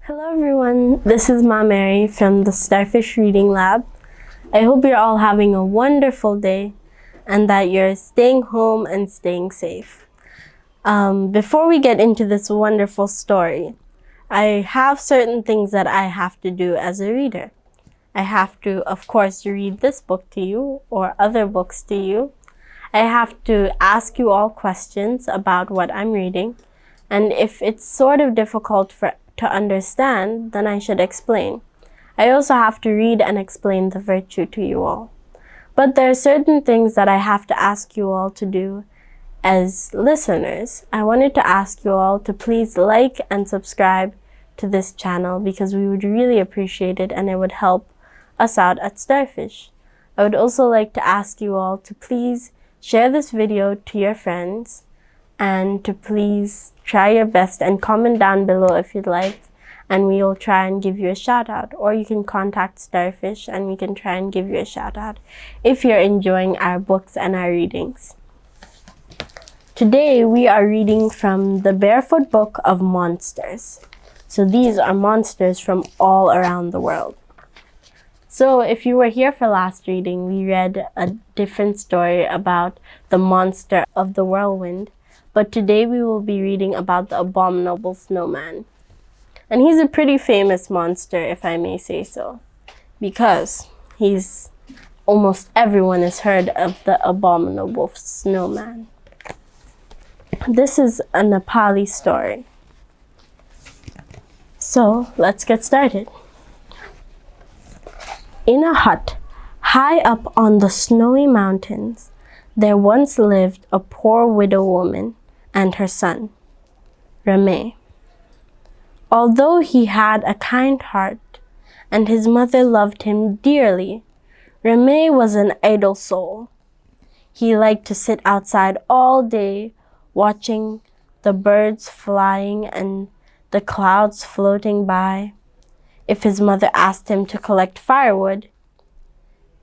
Hello everyone, this is Ma Mary from the Starfish Reading Lab. I hope you're all having a wonderful day and that you're staying home and staying safe. Before we get into this wonderful story, I have certain things that I have to do as a reader. I have to, of course, read this book to you or other books to you. I have to ask you all questions about what I'm reading. And if it's sort of difficult to understand, then I should explain. I also have to read and explain the virtue to you all. But there are certain things that I have to ask you all to do as listeners. I wanted to ask you all to please like and subscribe to this channel because we would really appreciate it and it would help us out at Starfish. I would also like to ask you all to please share this video to your friends and to please try your best and comment down below if you'd like, and we will try and give you a shout out, or you can contact Starfish and we can try and give you a shout out if you're enjoying our books and our readings. Today we are reading from the Barefoot Book of Monsters. So these are monsters from all around the world. So if you were here for last reading, we read a different story about the monster of the whirlwind. But today we will be reading about the Abominable Snowman. And he's a pretty famous monster, if I may say so, because almost everyone has heard of the Abominable Snowman. This is a Nepali story. So let's get started. In a hut high up on the snowy mountains, there once lived a poor widow woman and her son, Rame. Although he had a kind heart and his mother loved him dearly, Rame was an idle soul. He liked to sit outside all day, watching the birds flying and the clouds floating by. If his mother asked him to collect firewood,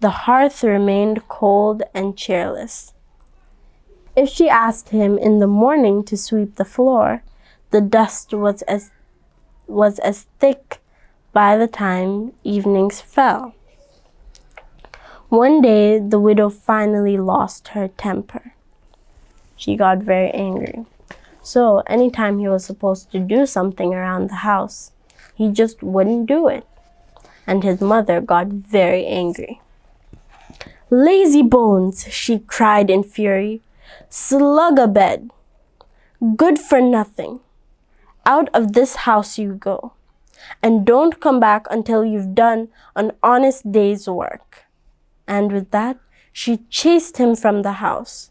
the hearth remained cold and cheerless. If she asked him in the morning to sweep the floor, the dust was as thick by the time evenings fell. One day, the widow finally lost her temper. She got very angry. So anytime he was supposed to do something around the house, he just wouldn't do it. And his mother got very angry. "Lazy bones," she cried in fury. "Slug a bed. Good for nothing. Out of this house you go. And don't come back until you've done an honest day's work." And with that, she chased him from the house,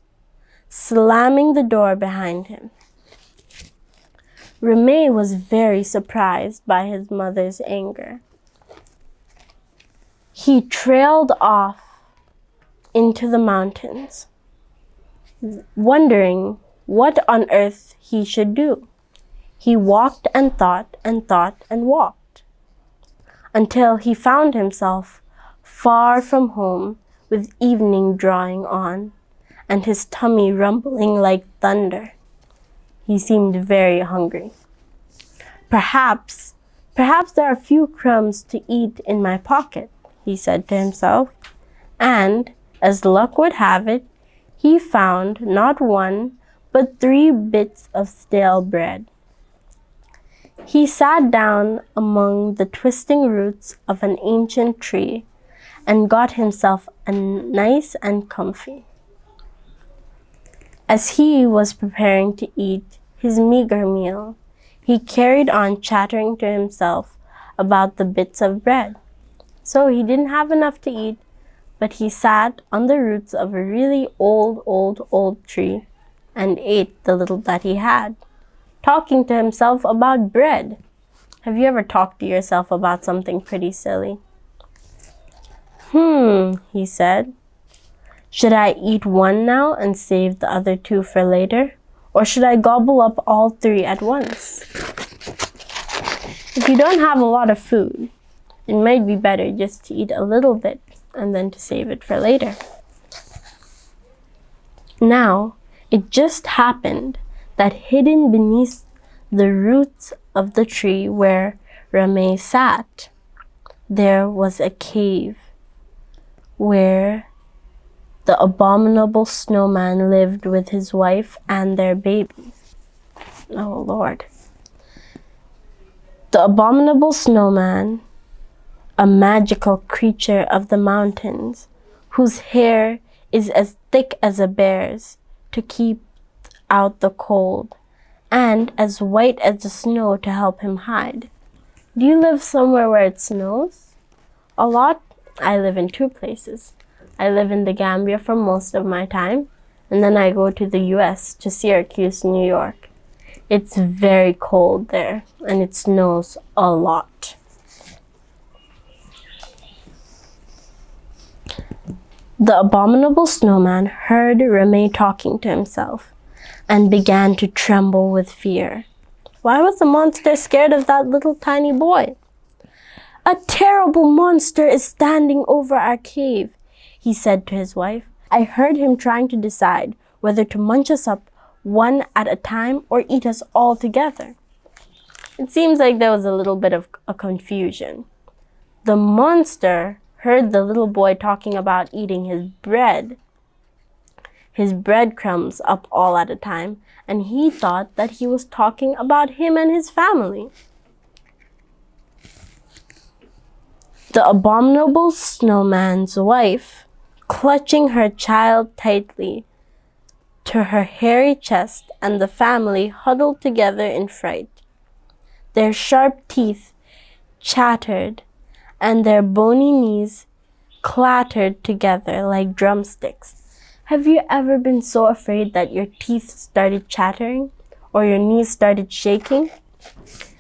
slamming the door behind him. Rame was very surprised by his mother's anger. He trailed off into the mountains, wondering what on earth he should do. He walked and thought and thought and walked, until he found himself far from home with evening drawing on, and his tummy rumbling like thunder. He seemed very hungry. Perhaps there are a few crumbs to eat in my pocket," he said to himself. And, as luck would have it, he found not one, but 3 bits of stale bread. He sat down among the twisting roots of an ancient tree and got himself nice and comfy. As he was preparing to eat his meager meal, he carried on chattering to himself about the bits of bread. So he didn't have enough to eat, but he sat on the roots of a really old tree and ate the little that he had, talking to himself about bread. Have you ever talked to yourself about something pretty silly? He said. "Should I eat one now and save the other 2 for later? Or should I gobble up all 3 at once?" If you don't have a lot of food, it might be better just to eat a little bit and then to save it for later. Now, it just happened that hidden beneath the roots of the tree where Rame sat, there was a cave where the abominable snowman lived with his wife and their baby. Oh, Lord. The abominable snowman, a magical creature of the mountains, whose hair is as thick as a bear's to keep out the cold, and as white as the snow to help him hide. Do you live somewhere where it snows a lot? I live in two places. I live in the Gambia for most of my time, and then I go to the US, to Syracuse, New York. It's very cold there, and it snows a lot. The abominable snowman heard Rame talking to himself and began to tremble with fear. Why was the monster scared of that little tiny boy? "A terrible monster is standing over our cave," he said to his wife. "I heard him trying to decide whether to munch us up one at a time or eat us all together." It seems like there was a little bit of a confusion. The monster heard the little boy talking about eating his breadcrumbs up all at a time, and he thought that he was talking about him and his family. The abominable snowman's wife, clutching her child tightly to her hairy chest, and the family huddled together in fright. Their sharp teeth chattered, and their bony knees clattered together like drumsticks. Have you ever been so afraid that your teeth started chattering or your knees started shaking?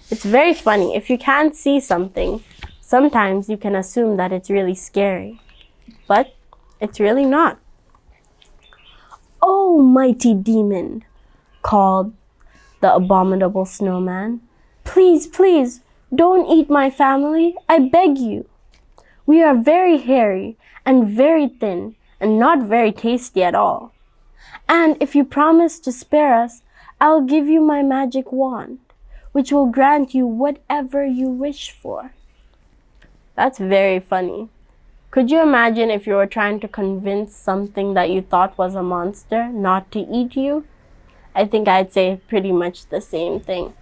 It's very funny. If you can't see something, sometimes you can assume that it's really scary, but it's really not. "Oh, mighty demon," called the abominable snowman. "Please, please, don't eat my family. I beg you. We are very hairy and very thin and not very tasty at all. And if you promise to spare us, I'll give you my magic wand, which will grant you whatever you wish for." That's very funny. Could you imagine if you were trying to convince something that you thought was a monster not to eat you? I think I'd say pretty much the same thing.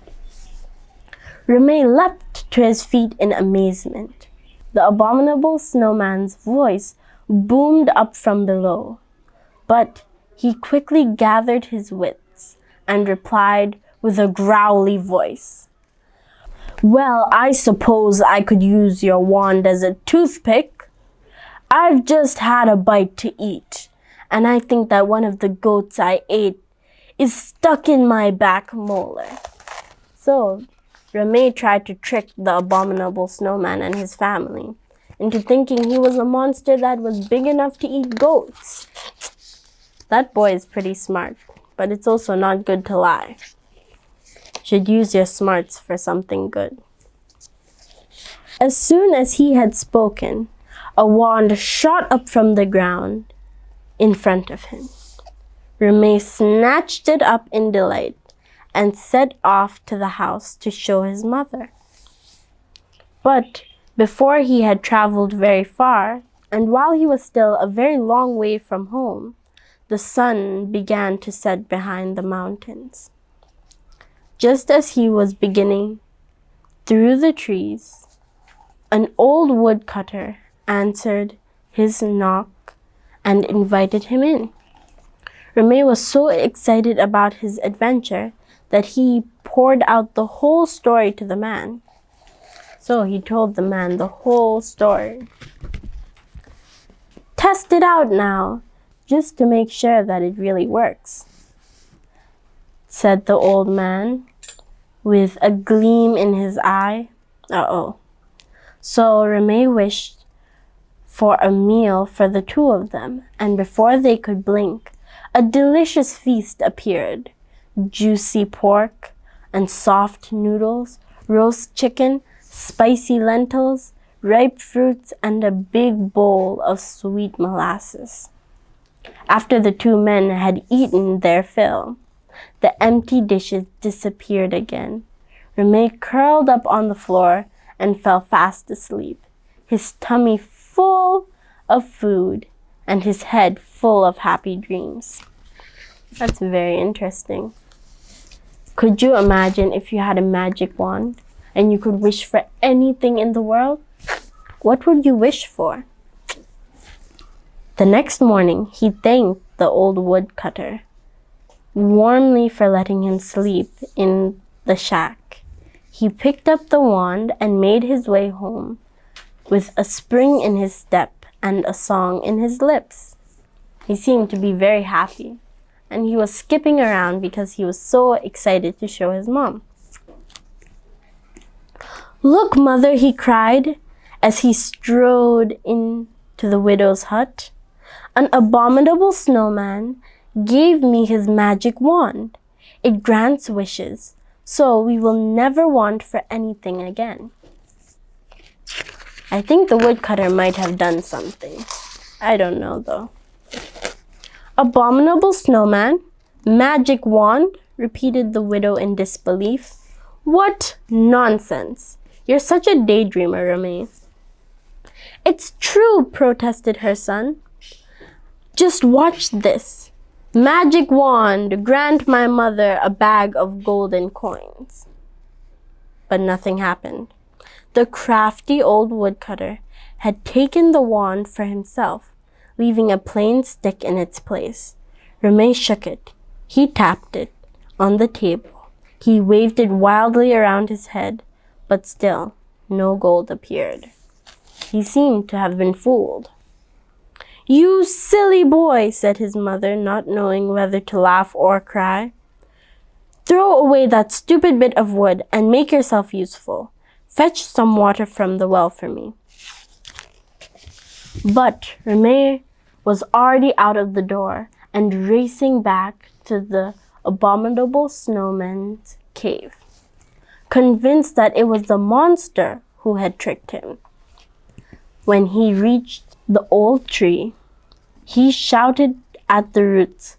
Rame leapt to his feet in amazement. The abominable snowman's voice boomed up from below, but he quickly gathered his wits and replied with a growly voice, "Well, I suppose I could use your wand as a toothpick. I've just had a bite to eat, and I think that one of the goats I ate is stuck in my back molar." So, Rame tried to trick the abominable snowman and his family into thinking he was a monster that was big enough to eat goats. That boy is pretty smart, but it's also not good to lie. Should use your smarts for something good. As soon as he had spoken, a wand shot up from the ground in front of him. Rame snatched it up in delight and set off to the house to show his mother. But before he had traveled very far, and while he was still a very long way from home, the sun began to set behind the mountains. Just as he was beginning through the trees, an old woodcutter answered his knock and invited him in. Rame was so excited about his adventure that he poured out the whole story to the man. So he told the man the whole story. "Test it out now, just to make sure that it really works," said the old man with a gleam in his eye. So Rame wished for a meal for the two of them, and before they could blink, a delicious feast appeared. Juicy pork and soft noodles, roast chicken, spicy lentils, ripe fruits, and a big bowl of sweet molasses. After the two men had eaten their fill, the empty dishes disappeared again. Rame curled up on the floor and fell fast asleep, his tummy full of food and his head full of happy dreams. That's very interesting. Could you imagine if you had a magic wand and you could wish for anything in the world? What would you wish for? The next morning, he thanked the old woodcutter warmly for letting him sleep in the shack. He picked up the wand and made his way home with a spring in his step and a song in his lips. He seemed to be very happy, and he was skipping around because he was so excited to show his mom. "Look, Mother," he cried as he strode into the widow's hut. "An abominable snowman gave me his magic wand. It grants wishes, so we will never want for anything again." I think the woodcutter might have done something. I don't know though. "Abominable snowman? Magic wand?" repeated the widow in disbelief. "What nonsense! You're such a daydreamer, Remy." "It's true," protested her son. "Just watch this. Magic wand, grant my mother a bag of golden coins." But nothing happened. The crafty old woodcutter had taken the wand for himself, leaving a plain stick in its place. Remy shook it. He tapped it on the table. He waved it wildly around his head, but still no gold appeared. He seemed to have been fooled. "You silly boy," said his mother, not knowing whether to laugh or cry. "Throw away that stupid bit of wood and make yourself useful. Fetch some water from the well for me." But Remy was already out of the door and racing back to the abominable snowman's cave, convinced that it was the monster who had tricked him. When he reached the old tree, he shouted at the roots,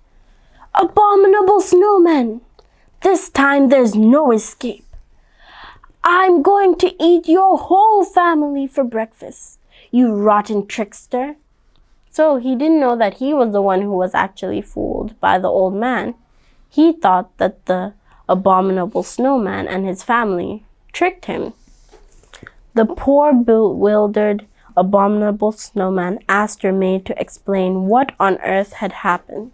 "Abominable snowman! This time there's no escape. I'm going to eat your whole family for breakfast, you rotten trickster." So he didn't know that he was the one who was actually fooled by the old man. He thought that the abominable snowman and his family tricked him. The poor bewildered abominable snowman asked Remy to explain what on earth had happened.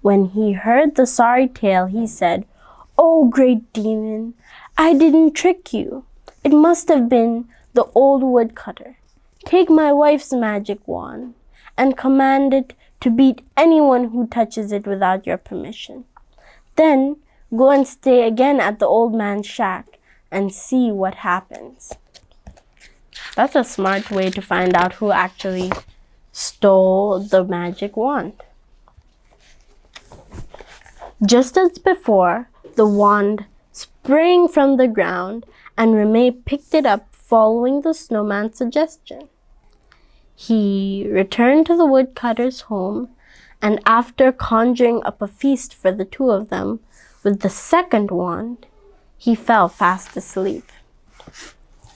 When he heard the sorry tale, he said, "Oh, great demon, I didn't trick you. It must have been the old woodcutter. Take my wife's magic wand and command it to beat anyone who touches it without your permission. Then go and stay again at the old man's shack and see what happens." That's a smart way to find out who actually stole the magic wand. Just as before, the wand sprang from the ground and Remy picked it up following the snowman's suggestion. He returned to the woodcutter's home, and after conjuring up a feast for the two of them with the second wand, he fell fast asleep.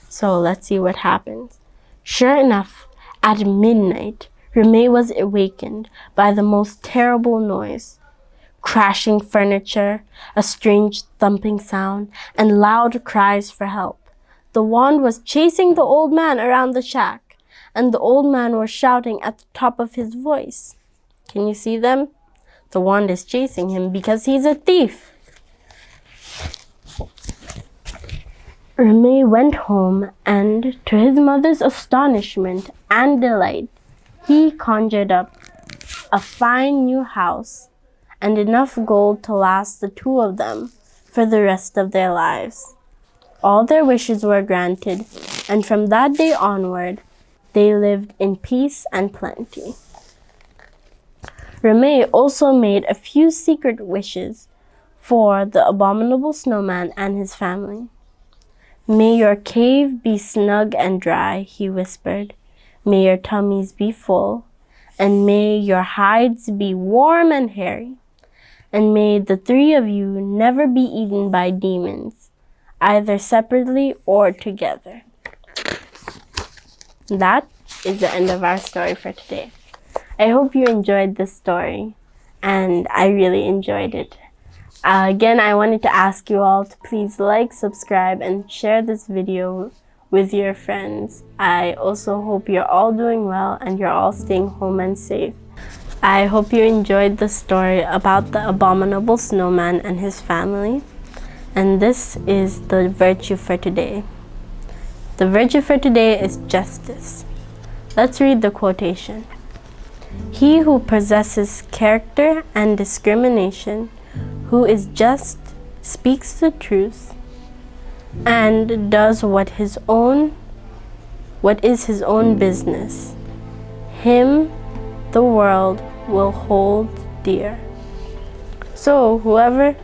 So let's see what happens. Sure enough, at midnight, Remy was awakened by the most terrible noise. Crashing furniture, a strange thumping sound, and loud cries for help. The wand was chasing the old man around the shack, and the old man was shouting at the top of his voice. Can you see them? The wand is chasing him because he's a thief. Remy went home, and to his mother's astonishment and delight, he conjured up a fine new house and enough gold to last the two of them for the rest of their lives. All their wishes were granted, and from that day onward, they lived in peace and plenty. Remy also made a few secret wishes for the abominable snowman and his family. "May your cave be snug and dry," he whispered. "May your tummies be full, and may your hides be warm and hairy. And may the three of you never be eaten by demons. either separately or together. That is the end of our story for today. I hope you enjoyed this story, and I really enjoyed it. Again, I wanted to ask you all to please like, subscribe, and share this video with your friends. I also hope you're all doing well and you're all staying home and safe. I hope you enjoyed the story about the abominable snowman and his family. And this is the virtue for today. The virtue for today is justice. Let's read the quotation. He who possesses character and discrimination, who is just, speaks the truth, and does what is his own business, him the world will hold dear. So whoever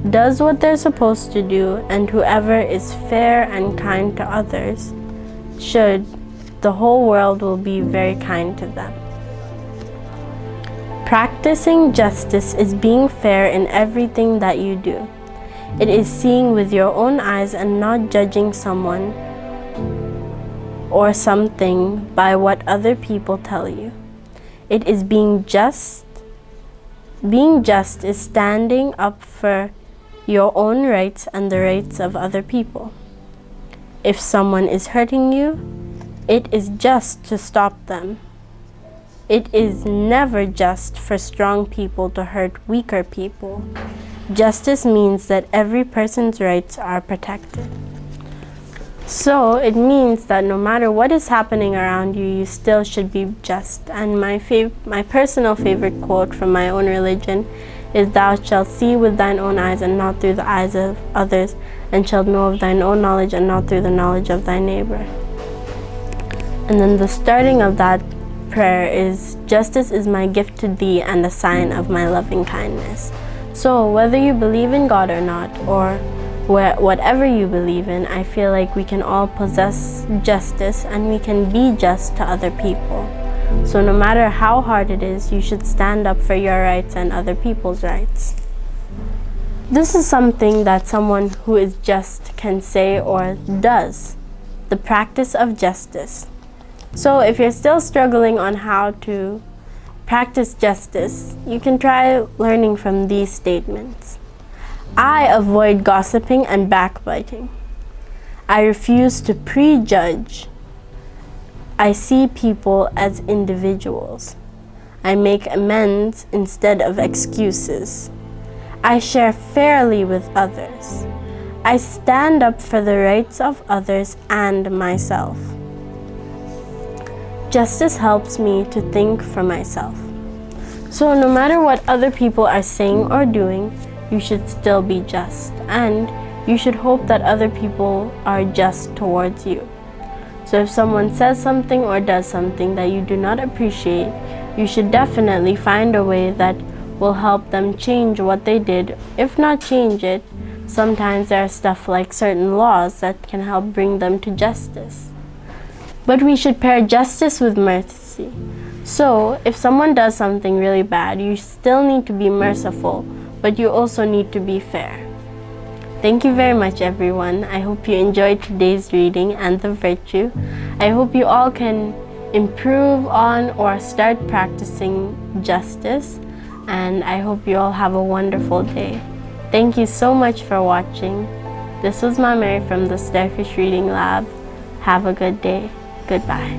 does what they're supposed to do, and whoever is fair and kind to others, the whole world will be very kind to them. Practicing justice is being fair in everything that you do. It is seeing with your own eyes and not judging someone or something by what other people tell you. It is being just. Being just is standing up for your own rights and the rights of other people. If someone is hurting you, it is just to stop them. It is never just for strong people to hurt weaker people. Justice means that every person's rights are protected. So it means that no matter what is happening around you, you still should be just. And my personal favorite quote from my own religion is, "Thou shalt see with thine own eyes and not through the eyes of others, and shalt know of thine own knowledge and not through the knowledge of thy neighbor." And then the starting of that prayer is, "Justice is my gift to thee and a sign of my loving kindness." So whether you believe in God or not, or whatever you believe in, I feel like we can all possess justice and we can be just to other people. So no matter how hard it is, you should stand up for your rights and other people's rights. This is something that someone who is just can say or does, the practice of justice. So if you're still struggling on how to practice justice, you can try learning from these statements. I avoid gossiping and backbiting. I refuse to prejudge. I see people as individuals. I make amends instead of excuses. I share fairly with others. I stand up for the rights of others and myself. Justice helps me to think for myself. So no matter what other people are saying or doing, you should still be just, and you should hope that other people are just towards you. So if someone says something or does something that you do not appreciate, you should definitely find a way that will help them change what they did. If not change it, sometimes there are stuff like certain laws that can help bring them to justice. But we should pair justice with mercy. So if someone does something really bad, you still need to be merciful, but you also need to be fair. Thank you very much, everyone. I hope you enjoyed today's reading and the virtue. I hope you all can improve on or start practicing justice, and I hope you all have a wonderful day. Thank you so much for watching. This was Mary from the Starfish Reading Lab. Have a good day. Goodbye.